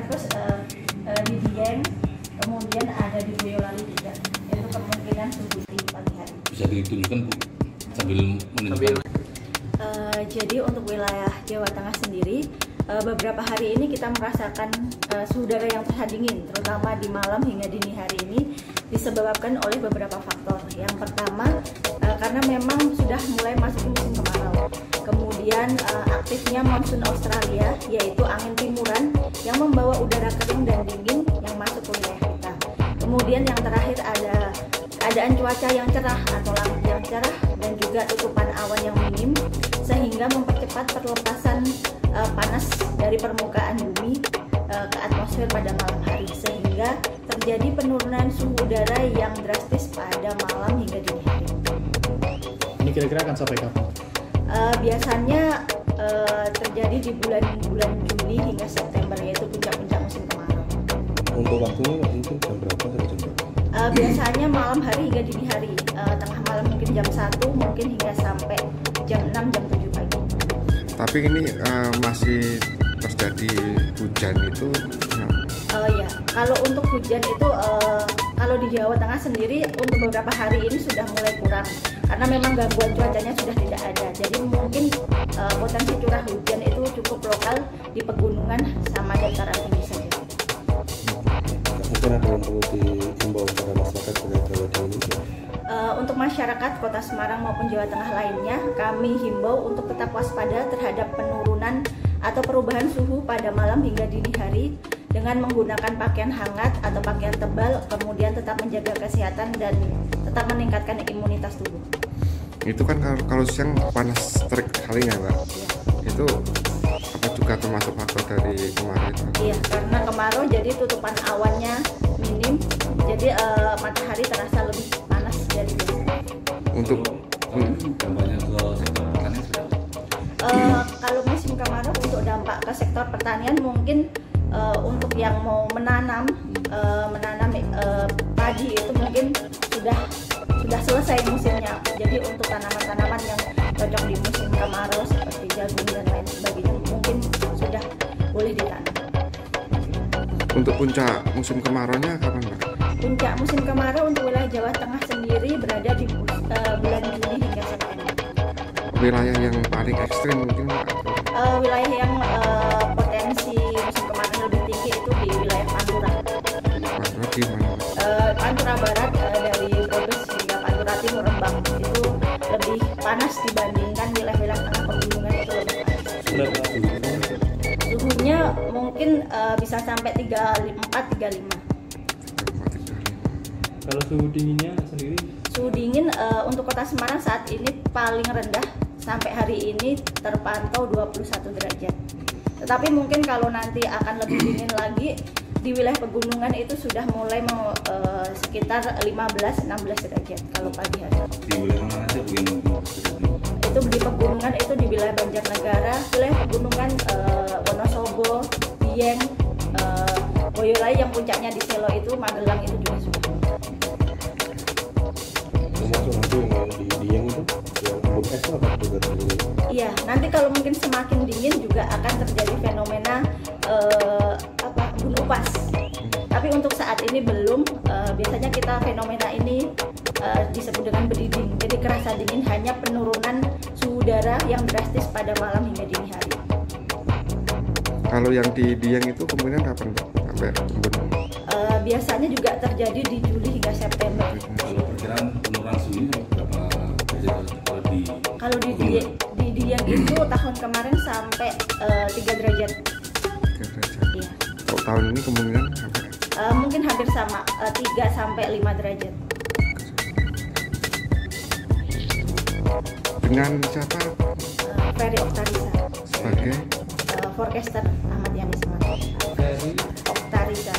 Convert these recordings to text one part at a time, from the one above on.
terus di Dieng, kemudian ada di Boyolali juga. Itu kemungkinan suhu di pagi hari. Bisa ditunjukkan Bu sambil menunjukkan. Jadi untuk wilayah Jawa Tengah sendiri, beberapa hari ini kita merasakan suhu udara yang terasa dingin, terutama di malam hingga dini hari ini disebabkan oleh beberapa faktor. Yang pertama, karena memang sudah mulai masuk musim kemarau. Kemudian aktifnya monsun Australia, yaitu angin timuran yang membawa udara kering dan dingin yang masuk ke wilayah kita. Kemudian yang terakhir ada keadaan cuaca yang cerah atau langit yang cerah dan juga tutupan awan yang minim, sehingga mempercepat perlepasan panas dari permukaan bumi ke atmosfer pada malam hari, sehingga terjadi penurunan suhu udara yang drastis pada malam hingga dini hari. Ini kira-kira akan sampai kapan? Biasanya terjadi di bulan-bulan Juli hingga September, yaitu puncak-puncak musim kemarau. Untuk waktunya itu jam berapa sampai jam berapa? Biasanya malam hari hingga dini hari, tengah malam mungkin jam 1, mungkin hingga sampai jam 6, jam 7 pagi. Tapi ini masih terjadi hujan itu? Ya, kalau untuk hujan itu kalau di Jawa Tengah sendiri untuk beberapa hari ini sudah mulai kurang karena memang gangguan cuacanya sudah tidak ada. Jadi mungkin potensi curah hujan itu cukup lokal di pegunungan sama dataran tinggi saja. Mungkin ada yang perlu diimbau kepada masyarakat terkait cuaca ini? Untuk masyarakat Kota Semarang maupun Jawa Tengah lainnya, kami himbau untuk tetap waspada terhadap penurunan atau perubahan suhu pada malam hingga dini hari dengan menggunakan pakaian hangat atau pakaian tebal, kemudian tetap menjaga kesehatan dan tetap meningkatkan imunitas tubuh. Itu kan kalau siang panas terik sekali ya Mbak? Ya. Itu apa juga termasuk faktor dari kemarau itu? Iya, karena kemarau jadi tutupan awannya minim, jadi matahari terasa lebih panas dari biasa. Untuk dampaknya ke sektor pertanian sudah. Kalau musim kemarau untuk dampak ke sektor pertanian mungkin untuk yang mau menanam padi itu mungkin sudah selesai musimnya. Jadi untuk tanaman-tanaman yang cocok di musim kemarau seperti jagung dan lain sebagainya mungkin sudah boleh ditanam. Untuk puncak musim kemaraunya kapan Mbak? Puncak musim kemarau untuk wilayah Jawa Tengah sendiri berada di bulan Juli hingga September. Wilayah yang paling ekstrim mungkin Mbak? Wilayah yang potensi musim kemarau lebih tinggi itu di wilayah Pantura. Pantura di mana Mbak? Pantura Barat dari Brebes hingga Pantura Timur Rembang itu lebih panas dibandingkan wilayah-wilayah tengah pegunungan itu lebih panas. Suhunya mungkin bisa sampai 34-35. Kalau suhu dinginnya sendiri? Suhu dingin untuk Kota Semarang saat ini paling rendah sampai hari ini terpantau 21 derajat. Tetapi mungkin kalau nanti akan lebih dingin lagi di wilayah pegunungan itu sudah mulai sekitar 15-16 derajat kalau pagi hari. Di wilayah mana aja Bu yang Itu di pegunungan itu di wilayah Banjarnegara, wilayah pegunungan Wonosobo, Dieng, Boyolali yang puncaknya di Selo itu, Magelang itu juga sudah. Termasuk nanti yang di Dieng itu yang embun es apa juga terjadi? Iya, nanti kalau mungkin semakin dingin juga akan terjadi fenomena embun upas. Tapi untuk saat ini belum. Biasanya kita fenomena ini disebut dengan bediding. Jadi kerasa dingin hanya penurunan suhu udara yang drastis pada malam hingga dini hari. Kalau yang di Dieng itu kemungkinan kapan Mbak? Sampai embun? Biasanya juga terjadi di Juli hingga September. Kalau perkiraan penurunan suhunya berapa derajat Kalau di Dieng itu tahun kemarin sampai 3 derajat. 3 derajat. Iya. Kalau tahun ini kemungkinan sampai? Mungkin hampir sama, 3-5 derajat. Dengan siapa? Ferry Oktarisa Sebagai? forecaster Ahmad Yani Semarang. Dari Oktarisa.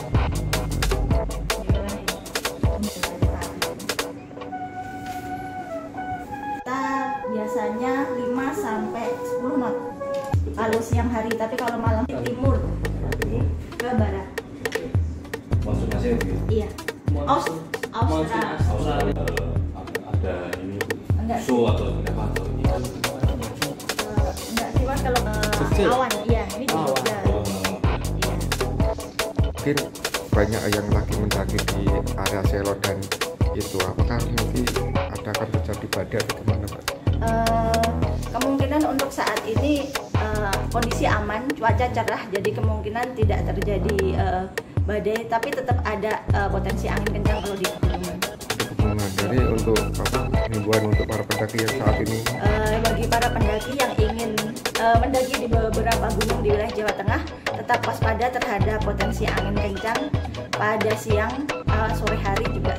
Kita biasanya 5-10 knot kalau siang hari, tapi kalau malam timur ke barat. Monsun Asia gitu? Iya. Australia. Ada ini Enggak sih. show atau apa atau ini? Enggak sih Mas, kalau Kecil. awan, iya ini di Jogja. Oh, Iya. mungkin banyak yang lagi mendaki di area Selo dan itu, apakah nanti akan terjadi badai atau gimana Pak? Kemungkinan untuk saat ini kondisi aman, cuaca cerah, jadi kemungkinan tidak terjadi badai, tapi tetap ada potensi angin kencang kalau di pegunungan. Jadi untuk himbauan untuk para pendaki yang saat ini, bagi para pendaki yang ingin mendaki di beberapa gunung di wilayah Jawa Tengah, tetap waspada terhadap potensi angin kencang pada siang, sore hari juga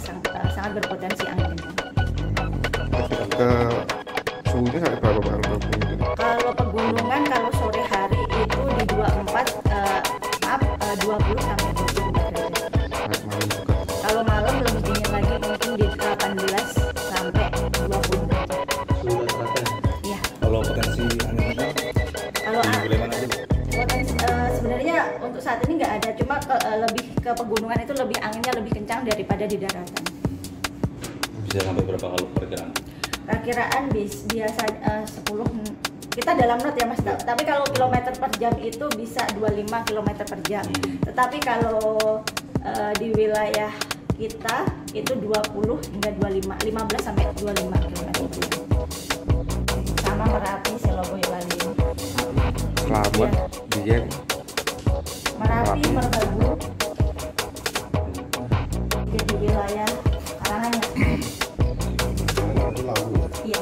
sangat berpotensi angin kencang. ke suhunya sampai berapa Pak? Kalau pegunungan kalau sore hari itu di 20 sampai 24 derajat. Malam juga. Kalau malam lebih dingin lagi, mungkin di 18 sampai 20 derajat. Sudah terasa. Iya. Kalau potensi angin kencang Kalau di wilayah mana aja? potensi sebenarnya untuk saat ini nggak ada, cuma lebih ke pegunungan itu lebih anginnya lebih kencang daripada di daratan. Bisa sampai berapa kalau perkiraan? Perkiraan biasa 10, kita dalam knot ya Mas, tapi kalau kilometer per jam itu bisa 25 km per jam. Tetapi kalau di wilayah kita itu 20 hingga 15 sampai 25 km per jam. Sama Merapi, Selo, Boyolali. Selamat Dieng. Merapi, Merbabu, di wilayah Karanganyar. Iya.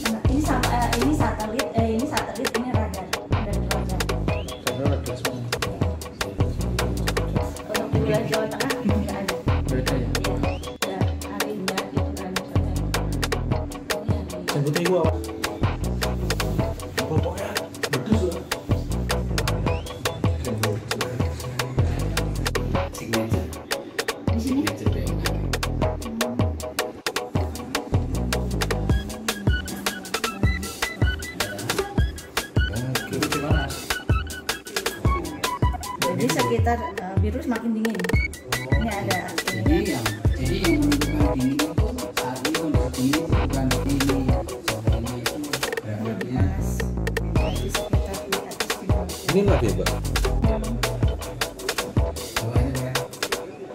Nah, ini satelit, ini radar dan radar. Untuk di wilayah Jawa Tengah nggak ada. Beda ya. Iya. Ada Arinda gitu kan. Sebutnya gua apa? Di sini. Jadi sekitar biru semakin dingin. Ini ada Jadi yang menentukan ini itu saat ini kondisi ini bukan ini itu lebih panas. Jadi sekitar di atas 30. Ini lagi ya Pak? bawahnya kan.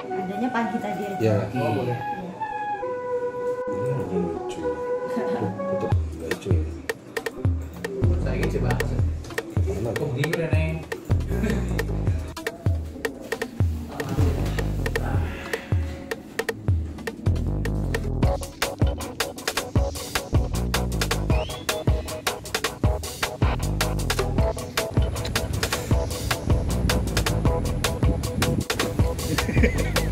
Adanya pagi tadi aja. Ya. Iya. Ini lebih lucu. Tetap nggak lucu ya. Saya ingin coba. Mana tuh? Gimana nih? Hehehe